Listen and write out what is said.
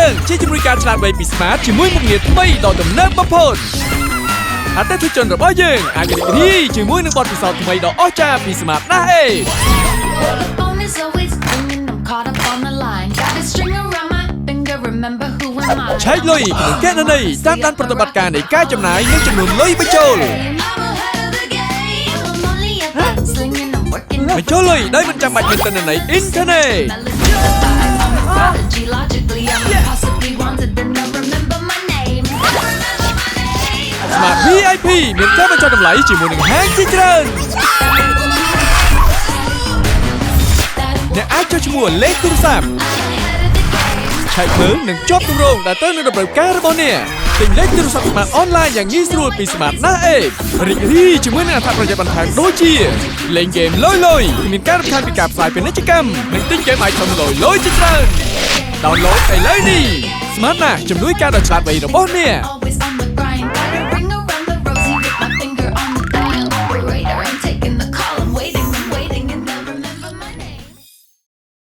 យើងជាជំនួយការឆ្លាតវៃពី Smart ជាមួយមុខងារថ្មីដ៏ទំនើបបំផុតអតិថិជនរបស់យើងអាចរីករាយជាមួយនឹងបទពិសោធន៍ថ្មីដ៏អស្ចារ្យពី Smart ណាស់អេឆែកលុយក្នុងគណនីតាមដានប្រតិបត្តិការនៃការចំណាយនិងចំនួនលុយបញ្ចូលបញ្ចូលលុយដោយមិនចាំបាច់មានទិន្នន័យអ៊ីនធឺណេតSmart VIP មានការបញ្ចុះតម្លៃជាមួយនឹងហាងជាច្រើនអ្នកអាចចុះឈ្មោះលេខទូរស័ព្ទឆែកមើលនិងជាប់គម្រោងដែលទៅនឹងតម្រូវការរបស់អ្នកទិញលេខទូរស័ព្ទ Smart អនឡាញយ៉ាងងាយស្រួលពី Smart ណាស់អេរីករាយជាមួយនឹងអត្ថប្រយោជន៍បន្ថែមដូចជាលេងហ្គេមលុយមានការរំខានពីការផ្សាយពាណិជ្ជកម្មនិងទិញហ្គេមitemលុយជាច្រើនដោនឡូតឥឡូវនេះ Smart ណាស់ជំនួយការដ៏ឆ្លាតវៃរបស់អ្នក